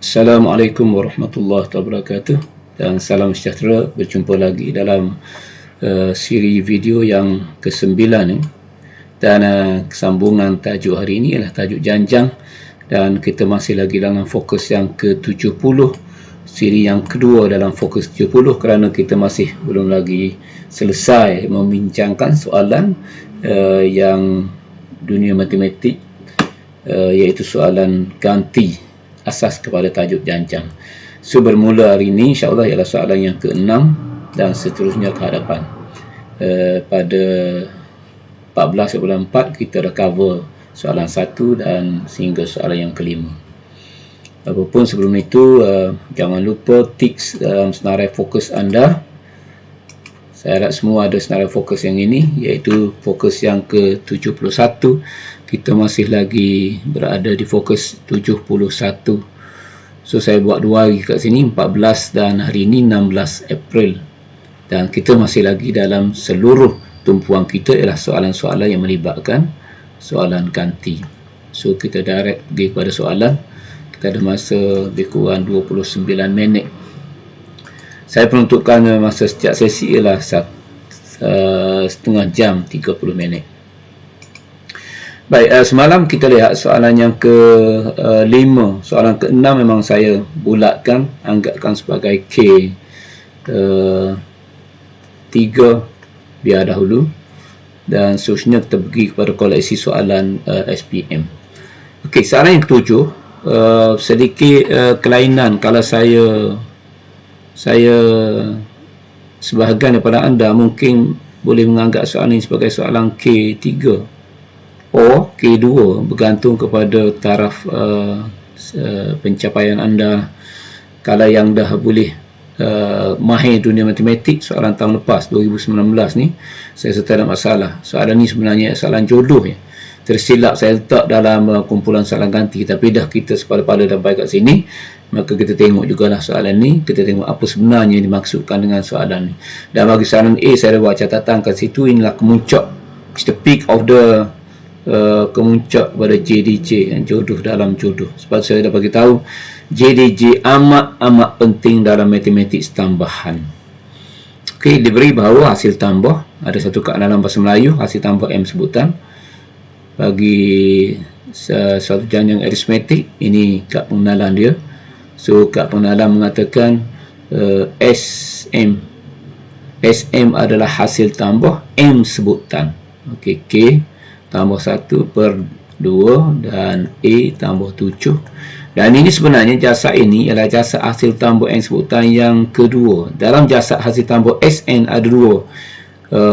Assalamualaikum warahmatullahi wabarakatuh dan salam sejahtera. Berjumpa lagi dalam siri video yang ke-9 dan sambungan tajuk hari ini ialah tajuk janjang, dan kita masih lagi dalam fokus yang ke-70, siri yang kedua dalam fokus 70, kerana kita masih belum lagi selesai membincangkan soalan yang dunia matematik, iaitu soalan ganti asas kepada tajuk janjang. So bermula hari ini insyaAllah ialah soalan yang ke-6 dan seterusnya ke hadapan. Pada 14 bulan 4 kita dah cover soalan 1 dan sehingga soalan yang ke-5. Apapun sebelum itu, jangan lupa tiks dalam senarai fokus anda. Saya harap semua ada senarai fokus yang ini, iaitu fokus yang ke-71. Kita masih lagi berada di fokus 71. So saya buat 2 hari kat sini, 14 dan hari ini 16 April. Dan kita masih lagi dalam seluruh tumpuan kita ialah soalan-soalan yang melibatkan soalan ganti. So kita direct pergi kepada soalan. Kita ada masa lebih kurang 29 minit. Saya peruntukkan masa setiap sesi ialah setengah jam 30 minit. Baik, semalam kita lihat soalan yang ke-5. Soalan ke-6 memang saya bulatkan, anggapkan sebagai K3 biar dahulu, dan seterusnya kita pergi kepada koleksi soalan SPM. Okey, soalan yang ke-7, sedikit kelainan. Kalau saya sebahagian daripada anda mungkin boleh menganggap soalan ini sebagai soalan K3 or K2, bergantung kepada taraf pencapaian anda. Kalau yang dah boleh mahir dunia matematik soalan tahun lepas 2019 ni, saya rasa tak ada masalah. Soalan ni sebenarnya soalan jodoh ya. Tersilap saya letak dalam kumpulan soalan ganti, tapi dah kita sepada-pada sampai kat sini, maka kita tengok jugalah soalan ni, kita tengok apa sebenarnya yang dimaksudkan dengan soalan ni. Dan bagi soalan A, saya ada buat catatan kat situ, inilah kemuncak, the peak of the kemuncak pada JDJ, jodoh dalam jodoh. Sebab saya dah bagi tahu JDJ amat penting dalam matematik tambahan. Okey, diberi bahawa hasil tambah ada satu kenalan bahasa Melayu, hasil tambah M sebutan bagi suatu janjang aritmetik. Ini kad pengenalan dia. So kad pengenalan mengatakan SM adalah hasil tambah M sebutan. Okey, K tambah 1/2 dan A tambah 7. Dan ini sebenarnya jasad ini ialah jasad hasil tambah N sebutan yang kedua. Dalam jasad hasil tambah SN ada dua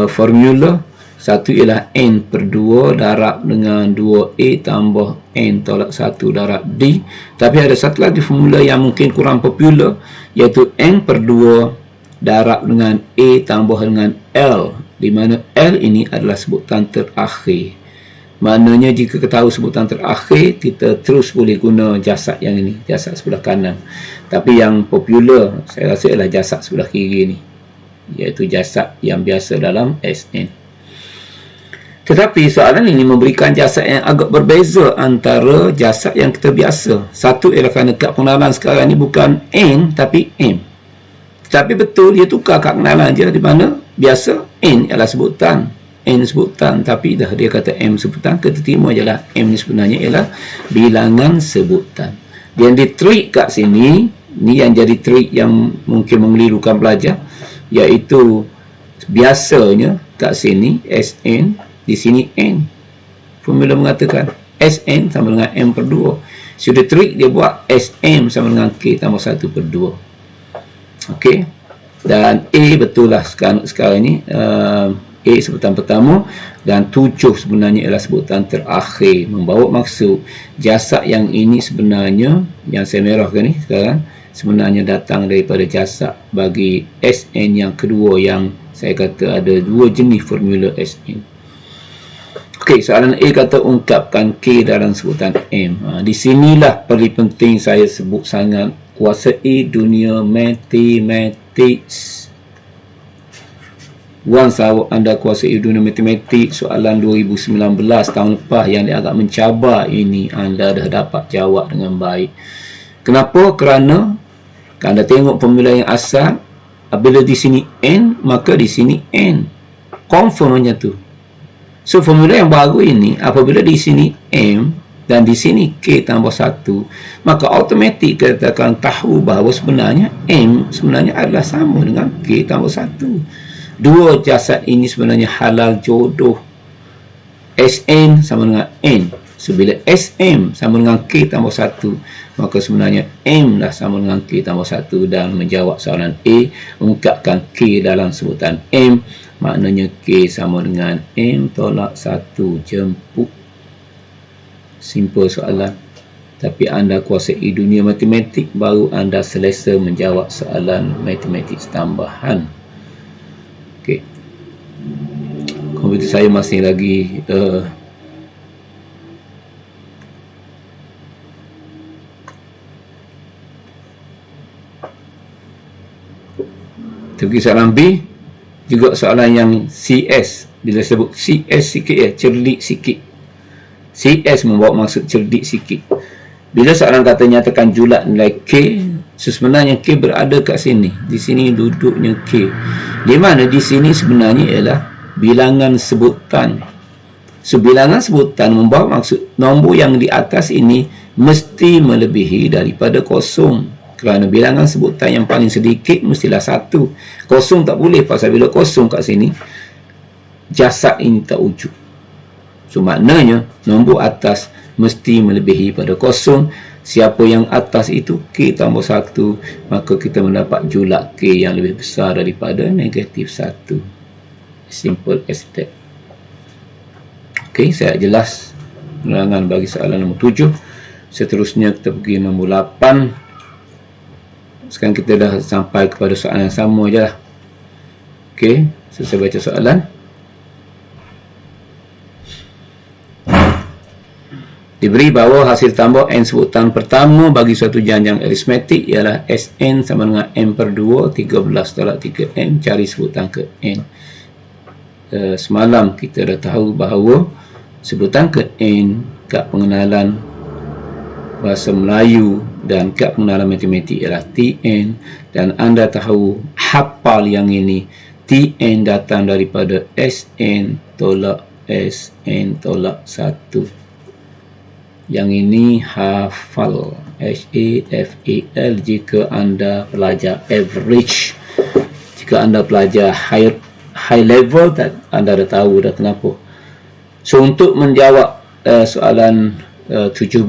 formula. Satu ialah N/2 darab dengan 2A tambah N tolak 1 darab D. Tapi ada satu lagi formula yang mungkin kurang popular, iaitu N/2 darab dengan A tambah dengan L, di mana L ini adalah sebutan terakhir. Maknanya jika kita tahu sebutan terakhir, kita terus boleh guna jasad yang ini, jasad sebelah kanan. Tapi yang popular saya rasa ialah jasad sebelah kiri ni, iaitu jasad yang biasa dalam SN. Tetapi soalan ini memberikan jasad yang agak berbeza antara jasad yang kita biasa. Satu ialah kerana kad pengenalan sekarang ni bukan N tapi M. Tetapi betul dia tukar kad pengenalan je, di mana biasa N ialah sebutan, N sebutan, tapi dah dia kata M sebutan. Kita terima je lah M ni sebenarnya ialah bilangan sebutan. Yang ditrik kat sini, ni yang jadi trik yang mungkin mengelirukan pelajar, iaitu biasanya kat sini SN, di sini N. Formula mengatakan SN sama dengan M/2. Sudah trik dia buat SM sama dengan K tambah 1/2. Okey. Dan A betul lah sekarang ni, A sebutan pertama dan 7 sebenarnya ialah sebutan terakhir. Membawa maksud jasad yang ini sebenarnya, yang saya merahkan ni sekarang, sebenarnya datang daripada jasad bagi SN yang kedua, yang saya kata ada dua jenis formula SN. Okey, soalan A kata ungkapkan K dalam sebutan M. Di sinilah paling penting saya sebut sangat, kuasai dunia matematik. Once anda kuasai dunia matematik, soalan 2019 tahun lepas yang agak mencabar ini, anda dah dapat jawab dengan baik. Kenapa? Kerana anda tengok formula yang asal, apabila di sini N, maka di sini N. Confirm macam tu. So, formula yang baru ini, apabila di sini M dan di sini K tambah 1, maka automatik kita akan tahu bahawa sebenarnya M sebenarnya adalah sama dengan K tambah 1. Dua jasad ini sebenarnya halal jodoh. Sn sama dengan N. So, bila Sm sama dengan K tambah 1, maka sebenarnya M dah sama dengan K tambah 1. Dan menjawab soalan A, ungkapkan K dalam sebutan M, maknanya K sama dengan M tolak 1 jemput. Simple soalan. Tapi anda kuasai dunia matematik, baru anda selesa menjawab soalan matematik tambahan. Okey. Komputer saya masih lagi pergi soalan B. Juga soalan yang CS. Bila sebut CS sikit cerdik sikit. CS membawa maksud cerdik sikit. Bila soalan kata nyatakan julat nilai K, sebenarnya K berada kat sini. Di sini duduknya K. Di mana di sini sebenarnya ialah bilangan sebutan. So, bilangan sebutan membawa maksud nombor yang di atas ini mesti melebihi daripada kosong. Kerana bilangan sebutan yang paling sedikit mestilah 1. Kosong tak boleh, pasal bila kosong kat sini, jasad ini tak wujud. So, maknanya nombor atas mesti melebihi pada kosong. Siapa yang atas itu K tambah 1, maka kita mendapat julat K yang lebih besar daripada negatif 1. Simple as that. Okey, saya jelas penerangan bagi soalan nombor 7. Seterusnya kita pergi nombor 8. Sekarang kita dah sampai kepada soalan yang sama je lah. Okey, selesai baca soalan. Diberi bahawa hasil tambah N sebutan pertama bagi suatu janjang aritmetik ialah Sn sama dengan M per 2, 13 tolak 3M. Cari sebutan ke N. Semalam kita dah tahu bahawa sebutan ke N kat pengenalan bahasa Melayu dan kat pengenalan matematik ialah Tn, dan anda tahu hafal yang ini, Tn datang daripada Sn tolak 1. Yang ini hafal, HAFAL. Jika anda pelajar average, jika anda pelajar high level, anda dah tahu dah kenapa. So, untuk menjawab soalan 17,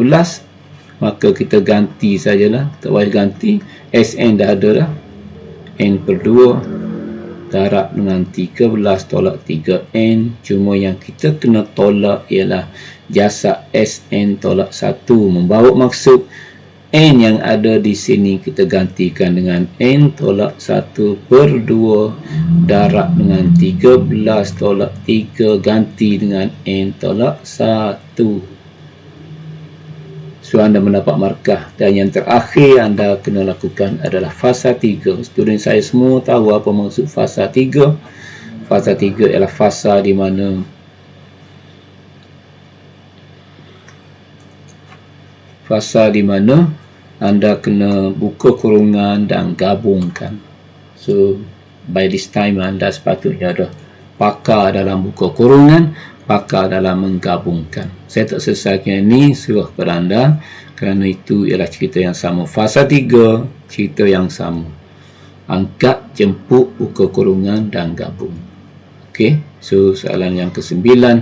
maka kita ganti sajalah. Tak payah ganti. Sn dah ada dah. N per 2 darab dengan 13 tolak 3N. Cuma yang kita kena tolak ialah jasad Sn tolak 1. Membawa maksud N yang ada di sini kita gantikan dengan N tolak 1 per 2 darab dengan 13 tolak 3 ganti dengan N tolak 1. So, anda mendapat markah. Dan yang terakhir anda kena lakukan adalah fasa 3. Student saya semua tahu apa maksud fasa 3. Fasa 3 ialah fasa di mana anda kena buka kurungan dan gabungkan. So, by this time anda sepatutnya dah pakar dalam buka kurungan, pakar dalam menggabungkan. Saya tak selesaikan ini, serah kepada anda, kerana itu ialah cerita yang sama. Fasa 3, cerita yang sama. Angkat, jemput, buka kurungan dan gabung. Okey, so soalan yang ke-9,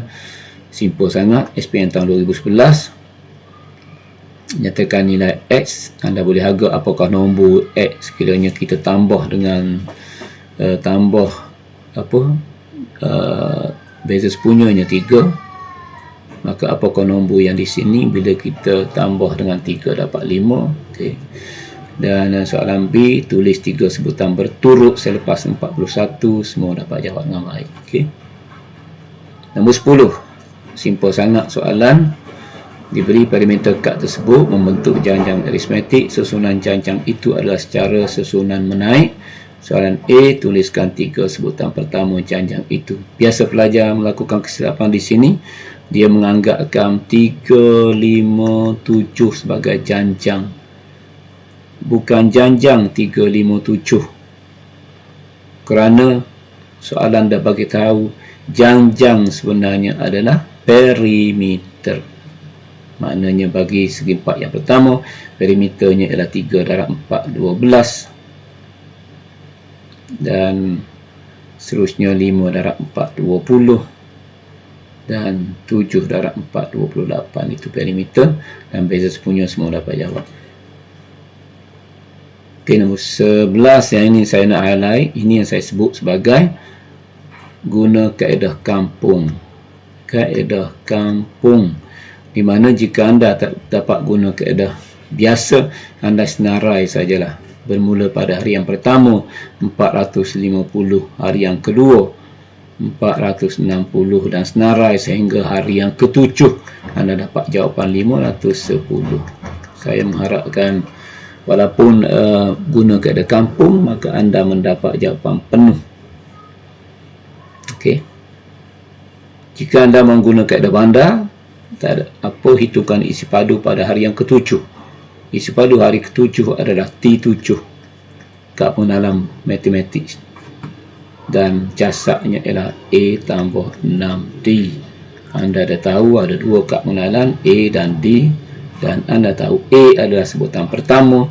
simple sangat. SPM tahun 2011. Nyatakan nilai X. Anda boleh harga apakah nombor X sekiranya kita tambah dengan basis punyanya 3, maka apakah nombor yang di sini bila kita tambah dengan 3 dapat 5. Okey. Dan soalan B, tulis 3 sebutan berturut selepas 41. Semua dapat jawab dengan baik. Okey. Nombor 10, simple sangat soalan. Diberi parameter kad tersebut membentuk janjang aritmetik. Susunan janjang itu adalah secara susunan menaik. Soalan A, tuliskan 3 sebutan pertama janjang itu. Biasa pelajar melakukan kesilapan di sini. Dia menganggapkan 3, 5, 7 sebagai janjang. bukan janjang 357, kerana soalan dah bagi tahu janjang sebenarnya adalah perimeter. Maknanya bagi segi 4 yang pertama, perimeternya ialah 3 darab 4, 12. Dan seterusnya 5 darab 4, 20. Dan 7 darab 4, 28. Itu perimeter. Dan beza sepunya semua dapat jawab. Okey, nombor 11 yang ini saya nak highlight. Ini yang saya sebut sebagai guna kaedah kampung. Kaedah kampung. Di mana jika anda tak dapat guna kaedah biasa, anda senarai sajalah. Bermula pada hari yang pertama 450, hari yang kedua 460 dan senarai sehingga hari yang ketujuh anda dapat jawapan 510. Saya mengharapkan walaupun guna kaedah kampung, maka anda mendapat jawapan penuh. Okey. Jika anda menggunakan kaedah bandar, tak ada apa hitungan isi padu pada hari yang ketujuh. Isi padu hari ketujuh adalah T7, kad pengenalan matematik, dan jasaknya ialah A tambah 6D. Anda dah tahu ada dua kad pengenalan, A dan D, dan anda tahu A adalah sebutan pertama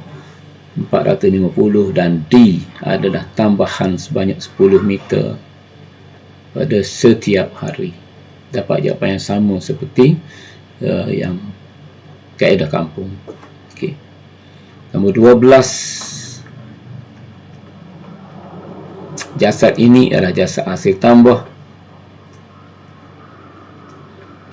450 dan D adalah tambahan sebanyak 10 meter pada setiap hari. Dapat jawapan yang sama seperti yang kaedah kampung. Okey. Nombor 12. Jasad ini adalah jasad hasil tambah.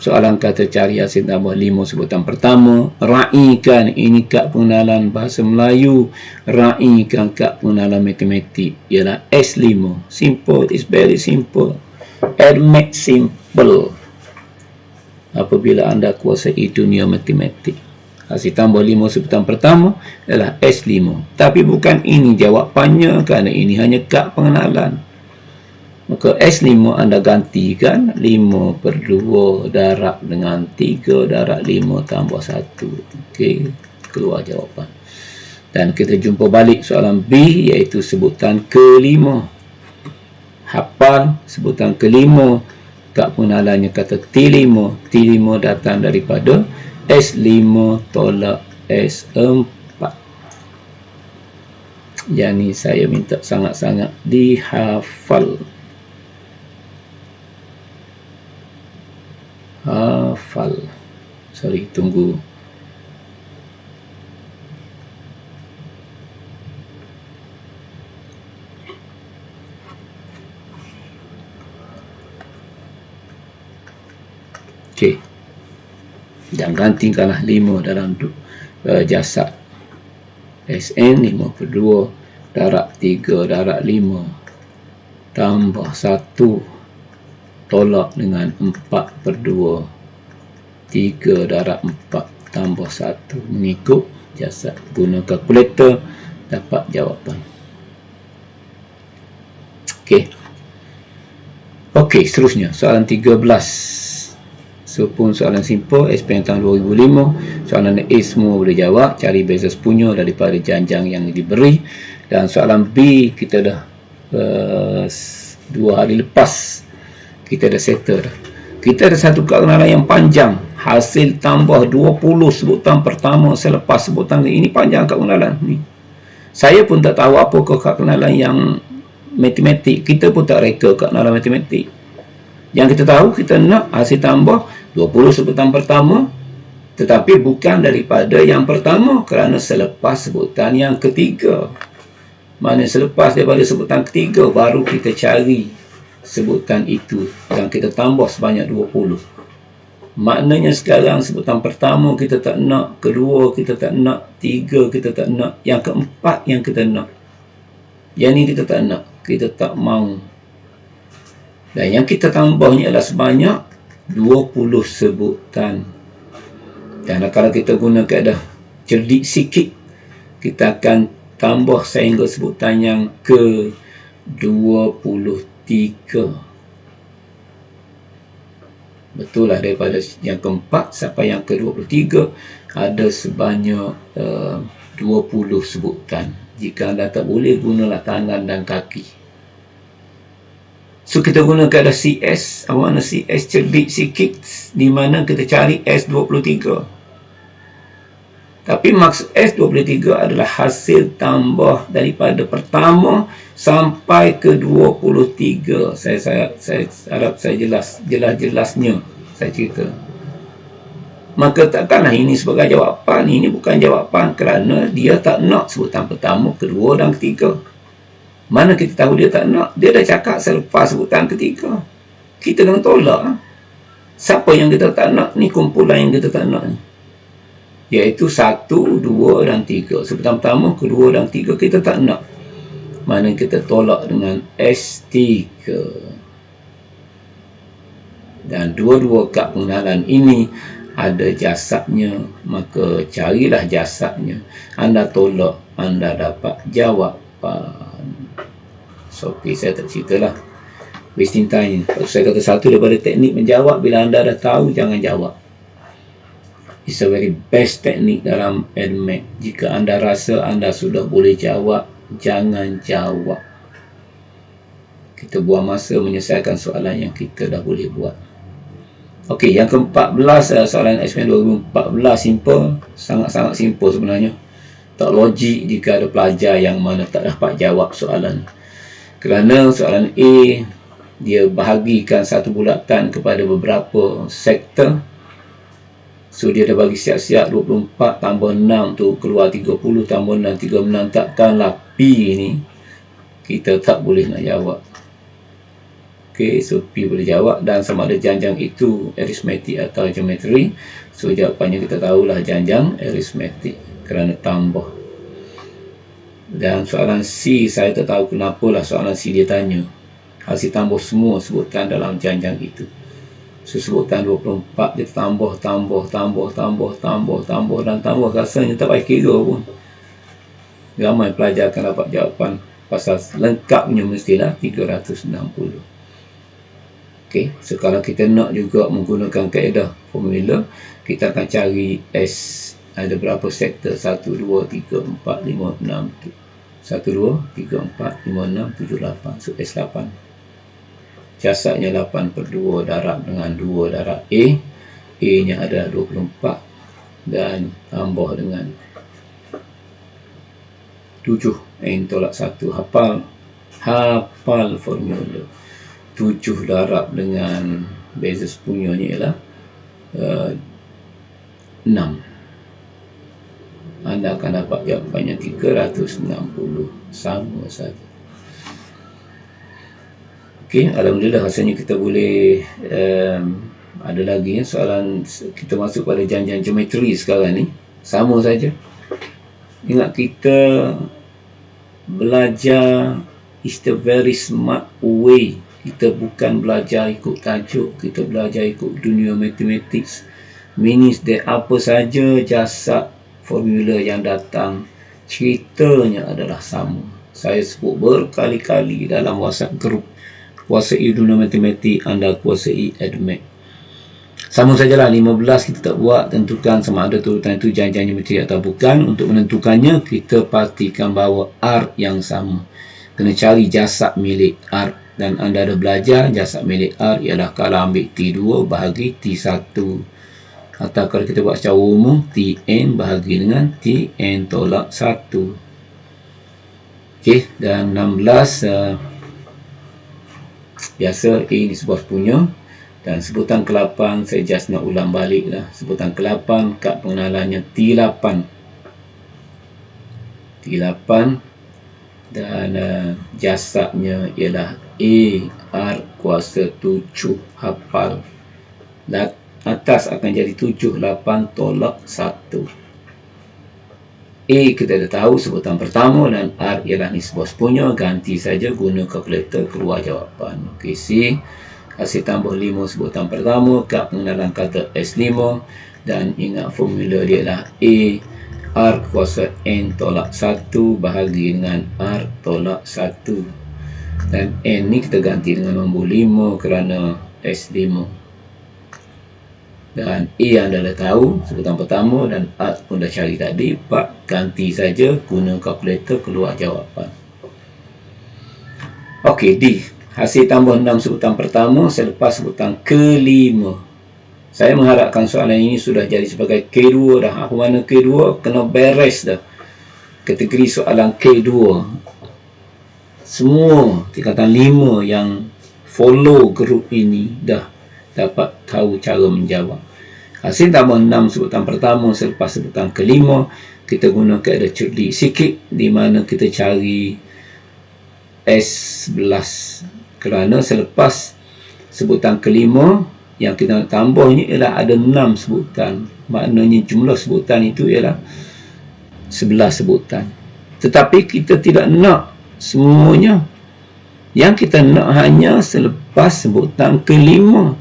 Soalan kata cari hasil tambah 5 sebutan pertama. Raikan, ini kad pengenalan bahasa Melayu. Raikan kad pengenalan matematik ialah S5. Simple, it's very simple. Make simple. Apabila anda kuasai dunia matematik, hasil tambah 5 sebutan pertama ialah S5. Tapi bukan ini jawapannya, kerana ini hanya kad pengenalan. Maka S5 anda gantikan 5/2 darab dengan 3 darab 5 tambah 1. Okey, keluar jawapan. Dan kita jumpa balik soalan B, iaitu sebutan kelima. Hafal sebutan kelima, kad pengenalannya kata T5. T5 datang daripada S5 tolak S4. Yang ni saya minta sangat-sangat dihafal. Hafal. Sorry, tunggu. Okey. Dan gantikanlah 5 dalam jasad Sn. 5/2 darab 3 darab 5 tambah 1 tolak dengan 4/2 3 darab 4 tambah 1 mengikut jasad. Guna kalkulator dapat jawapan. Okey. Okey, seterusnya soalan 13. So pun soalan simple, SPM tahun 2005. Soalan A semua boleh jawab. Cari beza sepunya daripada janjang yang diberi. Dan soalan B kita dah 2 hari lepas kita dah settle dah. Kita ada satu kad pengenalan yang panjang. Hasil tambah 20 sebutan pertama selepas sebutan ini. Panjang kad pengenalan ni. Saya pun tak tahu apakah kad pengenalan yang matematik. Kita pun tak reka kad pengenalan matematik. Yang kita tahu, kita nak hasil tambah 20 sebutan pertama, tetapi bukan daripada yang pertama, kerana selepas sebutan yang ketiga. Maksudnya selepas daripada sebutan ketiga, baru kita cari sebutan itu yang kita tambah sebanyak 20. Maknanya sekarang sebutan pertama kita tak nak, kedua kita tak nak, tiga kita tak nak, yang keempat yang kita nak. Yang ni kita tak nak, kita tak mahu. Dan yang kita tambahnya adalah sebanyak 20 sebutan. Dan kalau kita guna kaedah cerdik sikit, kita akan tambah sehingga sebutan yang ke-23. Betul lah, daripada yang keempat sampai yang ke-23 ada sebanyak 20 sebutan. Jika anda tak boleh, gunalah tangan dan kaki. So kita guna kaedah CS. Apa makna CS? Cerdik sikit, di mana kita cari S23. Tapi maksud S23 adalah hasil tambah daripada pertama sampai ke 23. Saya harap saya jelas-jelasnya saya cerita. Maka takkanlah ini sebagai jawapan. Ini bukan jawapan kerana dia tak nak sebutan pertama, kedua dan ketiga. Mana kita tahu dia tak nak? Dia dah cakap selepas sebutan ketiga. Kita kena tolak. Siapa yang kita tak nak? Ni kumpulan yang kita tak nak ni. Iaitu 1, 2 dan 3. Sebutan pertama, kedua dan 3 kita tak nak. Mana kita tolak dengan S3. Dan dua-dua kad pengenalan ini ada jasadnya, maka carilah jasadnya. Anda tolak, anda dapat jawapan. So, okay, saya tak ceritalah. Wasting time. Saya kata satu daripada teknik menjawab, bila anda dah tahu, jangan jawab. It's a very best teknik dalam EDMAC. Jika anda rasa anda sudah boleh jawab, jangan jawab. Kita buang masa menyelesaikan soalan yang kita dah boleh buat. Okey, yang ke-14, soalan SPM 2014, simple. Sangat-sangat simple sebenarnya. Tak logik jika ada pelajar yang mana tak dapat jawab soalan. Kerana soalan A, dia bahagikan satu bulatan kepada beberapa sektor. So dia dah bagi siap-siap 24 tambah 6 tu keluar 30 tambah 6 36. Takkanlah P ni kita tak boleh nak jawab. Okey, so P boleh jawab. Dan sama ada janjang itu aritmetik atau geometri. So jawapannya kita tahulah janjang aritmetik kerana tambah. Dan soalan C, saya tak tahu kenapalah soalan C dia tanya hasil tambah semua sebutan dalam janjang itu. So sebutan 24 dia tambah dan tambah. Rasanya tak payah kira pun. Ramai pelajar akan dapat jawapan. Pasal lengkapnya mestilah 360. Okey, so kalau kita nak juga menggunakan kaedah formula, kita akan cari S. Ada berapa sektor? 1, 2, 3, 4, 5, 6 1, 2, 3, 4, 5, 6, 7, 8. So S8. Jasadnya 8/2 darab dengan 2 darab A. A nya ada 24 dan tambah dengan 7 N tolak 1. Hafal formula. 7 darab dengan beza sepunyanya ialah 6. Anda akan dapat jawapannya 360. Sama saja. Okey, alhamdulillah rasanya kita boleh ada lagi soalan. Kita masuk pada janjang geometri sekarang ni. Sama saja. Ingat, kita belajar is the very smart way. Kita bukan belajar ikut tajuk, kita belajar ikut dunia mathematics. Means that apa saja jasad formula yang datang, ceritanya adalah sama. Saya sebut berkali-kali dalam WhatsApp group. Kuasai dunia matematik, anda kuasai EDMAC. Sama sajalah, 15 kita tak buat. Tentukan sama ada turutan itu janjang geometri atau bukan. Untuk menentukannya, kita pastikan bahawa R yang sama. Kena cari jasad milik R. Dan anda dah belajar jasad milik R ialah kalau ambil T2 bahagi T1. Atau kalau kita buat secara umum, Tn bahagi dengan Tn tolak 1. Okey, dan 16, biasa A ni sebuah punya. Dan sebutan ke-8, saya just nak ulang balik lah. Sebutan ke-8, kad pengenalannya T8. Dan jasadnya ialah A, R kuasa 7. Hafal. Dan atas akan jadi 7, 8 tolak 1. A kita dah tahu sebutan pertama dan R ialah nisbah sepunya. Ganti saja, guna kalkulator, keluar jawapan. Okey, C hasil tambah 5 sebutan pertama, kad pengenalan kata S5, dan ingat formula dia ialah A R kuasa N tolak 1 bahagi dengan R tolak 1. Dan N ni kita ganti dengan nombor 5 kerana S5. Dan E anda dah tahu sebutan pertama, dan A pun dah cari tadi. Pak ganti saja, guna kalkulator, keluar jawapan. Okey, D. Hasil tambah 6 sebutan pertama selepas sebutan kelima. Saya mengharapkan soalan ini sudah jadi sebagai K2 dah. Apa mana K2? Kena beres dah. Kategori soalan K2. Semua tingkatan 5 yang follow grup ini dah dapat tahu cara menjawab. Hasil tambah 6 sebutan pertama selepas sebutan kelima, kita guna keadaan cerdik sikit, di mana kita cari S11, kerana selepas sebutan kelima yang kita nak tambah ni ialah ada 6 sebutan. Maknanya jumlah sebutan itu ialah 11 sebutan. Tetapi kita tidak nak semuanya. Yang kita nak hanya selepas sebutan kelima.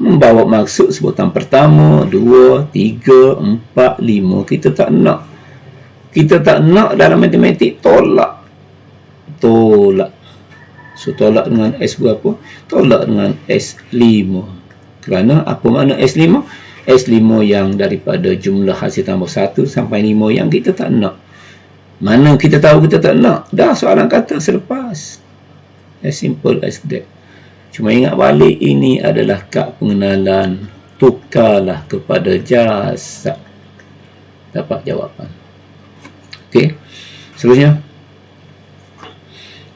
Membawa maksud sebutan pertama, 2, 3, 4, 5. Kita tak nak. Kita tak nak dalam matematik tolak. So tolak dengan S berapa? Tolak dengan S5. Kerana apa makna S5? S5 yang daripada jumlah hasil tambah 1 sampai 5 yang kita tak nak. Mana kita tahu kita tak nak? Dah soalan kata selepas. As simple as that. Cuma ingat balik, ini adalah kad pengenalan. Tukarlah kepada jasa. Dapat jawapan. Okey. Seterusnya.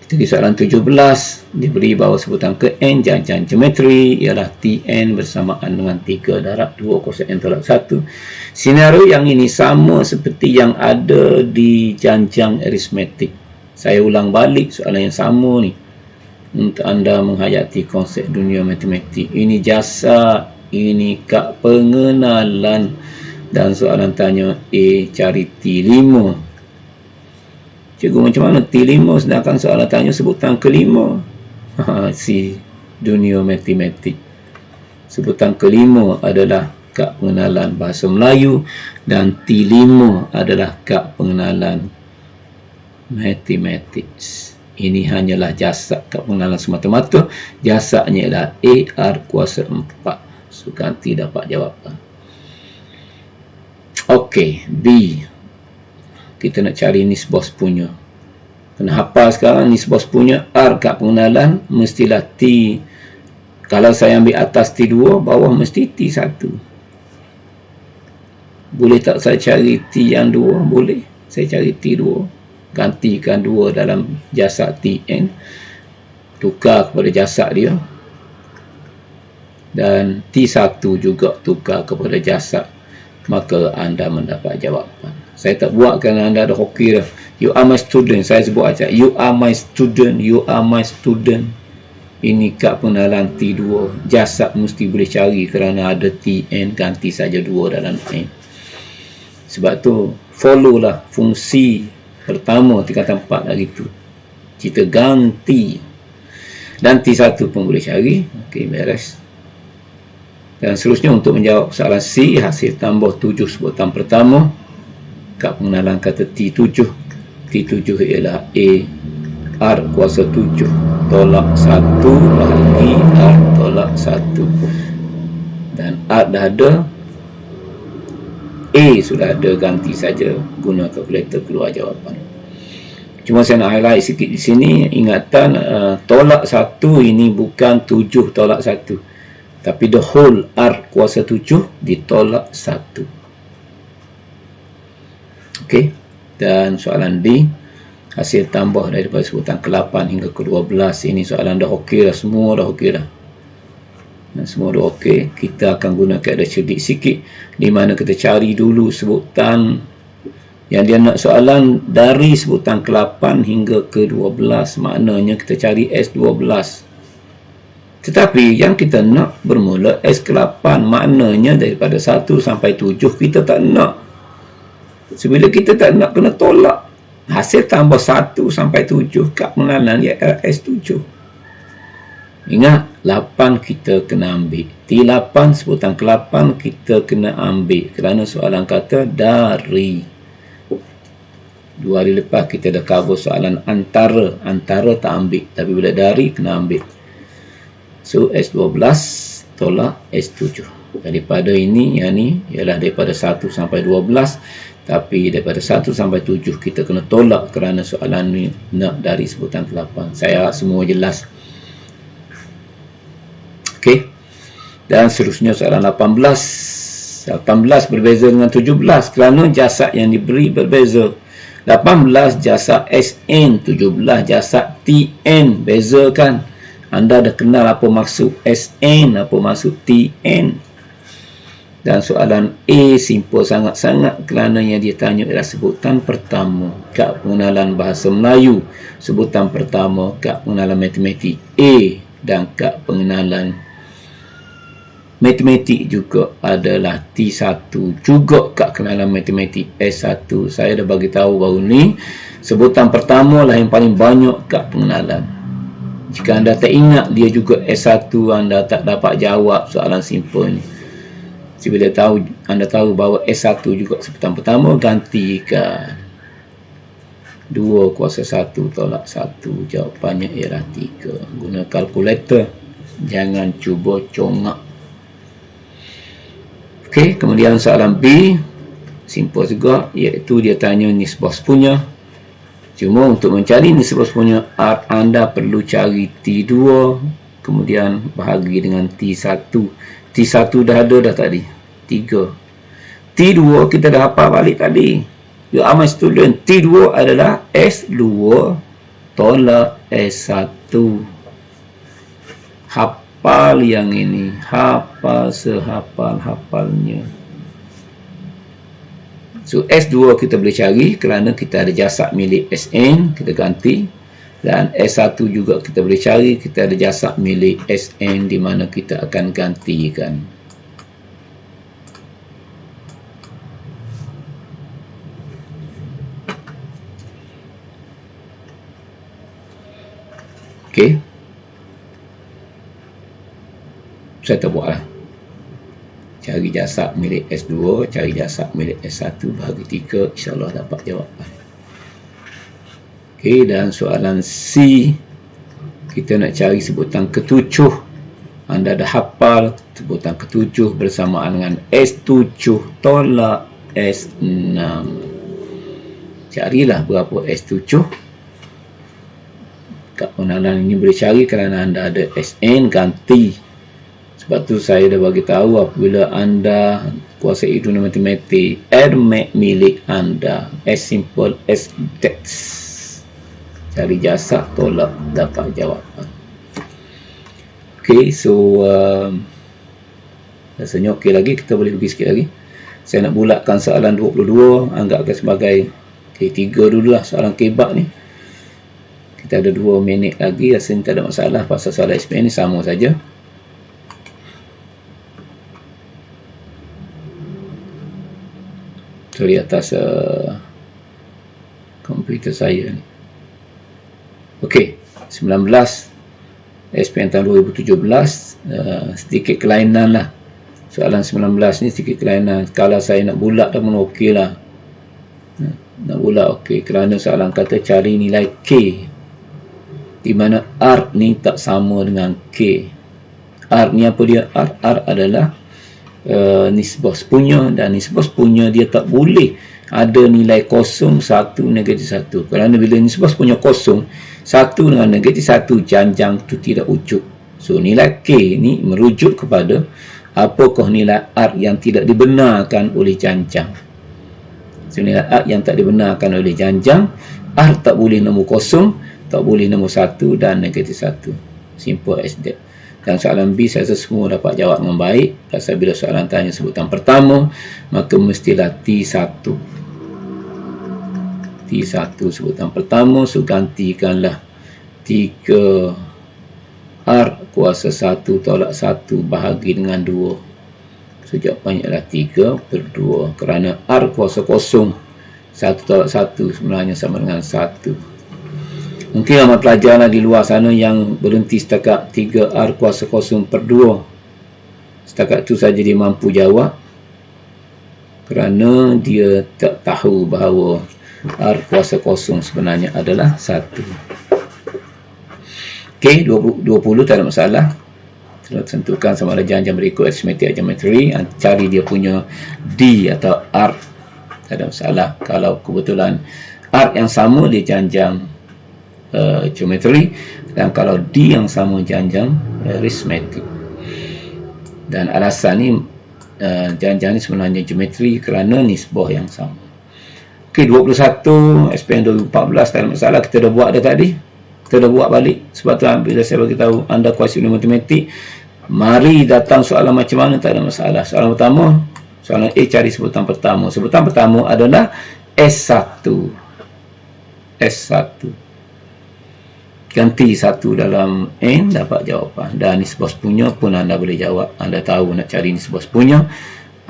Kita pergi soalan 17. Diberi bahawa sebutan ke N janjang geometri ialah Tn bersamaan dengan 3 darab 2 kosek N tolak 1. Senario yang ini sama seperti yang ada di janjang aritmetik. Saya ulang balik soalan yang sama ni untuk anda menghayati konsep dunia matematik. Ini jasa, ini kad pengenalan, dan soalan tanya cari T5. Cikgu, macam mana T5 sedangkan soalan tanya sebutan kelima? Si dunia matematik. Sebutan kelima adalah kad pengenalan bahasa Melayu, dan T5 adalah kad pengenalan matematik. Ini hanyalah jasa kad pengenalan semata-mata. Jasanya ialah AR kuasa 4. So, ganti dapat jawapan. Okey, B. Kita nak cari nisbah punya. Kena hafal sekarang nisbah punya. R kad pengenalan mestilah T. Kalau saya ambil atas T2, bawah mesti T1. Boleh tak saya cari T yang 2? Boleh. Saya cari T2. Gantikan 2 dalam jasa Tn. Tukar kepada jasa dia. Dan T1 juga tukar kepada jasa. Maka anda mendapat jawapan. Saya tak buat kerana anda ada hoki dah. You are my student. Saya sebut acak. You are my student. You are my student. Ini kad pengenalan T2. Jasa mesti boleh cari kerana ada Tn. Ganti saja 2 dalam N. Sebab tu, follow lah fungsi pertama tingkatan 4 hari tu. Kita ganti. Dan T1 pun boleh cari. Okey, beres. Dan seterusnya untuk menjawab soalan C, hasil tambah 7 sebutan pertama. Kad pengenalan kata T7. T7 ialah A R kuasa 7 tolak 1 bahagi R tolak 1. Dan R dah ada, A sudah ada, ganti saja, guna kalkulator, keluar jawapan. Cuma saya nak highlight sikit di sini, ingatan tolak 1 ini bukan 7 tolak 1, tapi the whole R kuasa 7 ditolak 1. Okey, dan soalan D, hasil tambah daripada sebutan ke-8 hingga ke-12. Ini soalan dah okey dah, semua dah okey dah. Semua dah okey. Kita akan guna keadaan cerdik sikit, di mana kita cari dulu sebutan yang dia nak soalan dari sebutan ke-8 hingga ke-12. Maknanya kita cari S12. Tetapi yang kita nak bermula S ke-8. Maknanya daripada 1 sampai 7 kita tak nak. Sebila kita tak nak, kena tolak. Hasil tambah 1 sampai 7 kad pengenalan ialah S7. Ingat, 8 kita kena ambil. T8 sebutan ke-8 kita kena ambil. Kerana soalan kata dari. 2 hari lepas kita dah cover soalan antara. Antara tak ambil. Tapi bila dari, kena ambil. So, S12 tolak S7. Daripada ini, yang ni ialah daripada 1 sampai 12, tapi daripada 1 sampai 7 kita kena tolak kerana soalan ni nak dari sebutan ke-8. Saya harap semua jelas. Okey. Dan seterusnya soalan 18. 18 berbeza dengan 17 kerana jasad yang diberi berbeza. 18 jasad SN, 17 jasad TN. Beza kan? Anda dah kenal apa maksud SN, apa maksud TN. Dan soalan A simple sangat-sangat kerana yang dia tanya ialah sebutan pertama kad pengenalan bahasa Melayu, sebutan pertama kad pengenalan matematik A, dan kad pengenalan matematik juga adalah T1, juga kad pengenalan matematik S1. Saya dah bagi tahu baru ni, sebutan pertama lah yang paling banyak kad pengenalan. Jika anda tak ingat dia juga S1, anda tak dapat jawab soalan simple ni. Bila anda tahu bahawa S1 juga sebutan pertama, gantikan 2 kuasa 1 tolak 1. Jawapannya ialah 3. Guna kalkulator, jangan cuba congak. Okey, kemudian soalan B simple juga, iaitu dia tanya nisbah sepunya. Cuma untuk mencari nisbah sepunya R, anda perlu cari T2, kemudian bahagi dengan T1. T1 dah ada dah tadi, 3. T2 kita dah hafal balik tadi. You are my student. T2 adalah S2 tolak S1. Hafal yang ini. Hafal sehafal-hafalnya. So, S2 kita boleh cari kerana kita ada jasad milik SN. Kita ganti. Dan S1 juga kita boleh cari. Kita ada jasad milik SN di mana kita akan gantikan. Okey. Saya tak buat lah. Cari jasad milik S2, cari jasad milik S1, bahagi 3, insyaAllah dapat jawapan. Okey, dan soalan C, kita nak cari sebutan ketujuh. Anda dah hafal sebutan ketujuh bersamaan dengan S7 tolak S6. Carilah berapa S7. Kad pengenalan ini boleh cari kerana anda ada SN, ganti. Sebab tu saya dah bagi tahu apabila anda kuasai dunia matematik, R milik anda, as simple as that. Cari jasad, tolak, dapat jawapan. Okay, so rasanya okey lagi, kita boleh pergi sikit lagi. Saya nak bulatkan soalan 22, anggapkan sebagai K3 dululah soalan kebab ni. Kita ada 2 minit lagi, rasanya tak ada masalah pasal soalan SPM ni sama saja. Itu di atas komputer saya ni. Okey, 19 SPM tahun 2017, sedikit kelainan lah. Soalan 19 ni sedikit kelainan. Kalau saya nak bulat dah pun okey lah. Nak bulat okey, kerana soalan kata cari nilai K, di mana R ni tak sama dengan K. R ni apa dia? R adalah nisbah sepunya, dan nisbah sepunya dia tak boleh ada nilai kosong, 1, negatif 1. Kerana bila nisbah sepunya kosong, 1 dengan negatif 1, janjang tu tidak wujud. So nilai K ni merujuk kepada apakah nilai R yang tidak dibenarkan oleh janjang. So nilai R yang tak dibenarkan oleh janjang, R tak boleh nombor kosong, tak boleh nombor 1 dan negatif 1. Simple as that. Dan soalan B saya rasa semua dapat jawab dengan baik. Pasal bila soalan tanya sebutan pertama, maka mestilah T1. T1 sebutan pertama, so gantikanlah 3R kuasa 1 tolak 1 bahagi dengan 2. So jawapannya adalah 3/2. Kerana R kuasa kosong, 1 tolak 1 sebenarnya sama dengan 1. Mungkin ramai pelajar di luar sana yang berhenti setakat 3R kuasa 0/2. Setakat itu saja dia mampu jawab. Kerana dia tak tahu bahawa R kuasa 0 sebenarnya adalah 1. Okey, 20 tak ada masalah. tentukan sama ada janjang berikut arithmetic geometry, cari dia punya D atau arc, tak ada masalah. Kalau kebetulan arc yang sama dia janjang geometry, dan kalau D yang sama janjang arithmetic. Dan alasan ni janjang ni sebenarnya geometri kerana nisbah yang sama. Okey, 21 SPM 2014 tak ada masalah, kita dah buat dah tadi. Kita dah buat balik. Sebab tu bila saya bagi tahu anda kuasai ilmu matematik, mari datang soalan macam mana tak ada masalah. Soalan pertama, soalan A, cari sebutan pertama. Sebutan pertama adalah S1. S1. Ganti 1 dalam N, dapat jawapan. Dan nisbah sepunya pun anda boleh jawab. Anda tahu nak cari nisbah sepunya,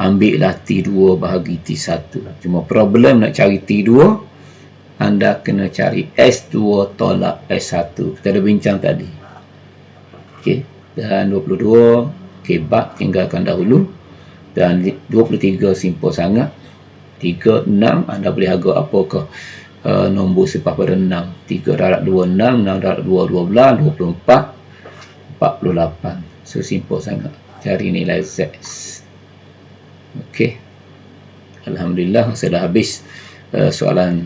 ambillah T2 bahagi T1. Cuma problem nak cari T2, anda kena cari S2 tolak S1. Kita dah bincang tadi. Okey, dan 22, okey, bab tinggalkan dahulu. Dan 23 simple sangat. 3, 6, anda boleh agak apakah nombor selepas pada 6. 3 darab 2, 6, 6 darab 2, 12, 24, 48. So simple sangat. Cari nilai Z. Okey, alhamdulillah saya dah habis soalan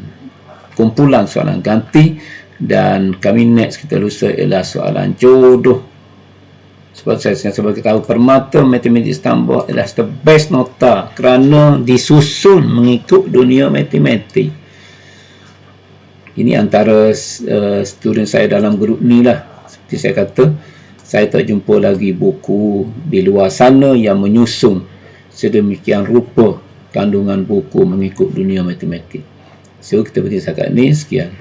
kumpulan soalan ganti, dan kami next kita lusa ialah soalan jodoh. Sebab saya sebagai tahu permata matematik tambah adalah the best nota kerana disusun mengikut dunia matematik. Ini antara student saya dalam grup ni lah. Seperti saya kata, saya tak jumpa lagi buku di luar sana yang menyusun sedemikian rupa kandungan buku mengikut dunia matematik. So kita berhenti setakat ni. Sekian.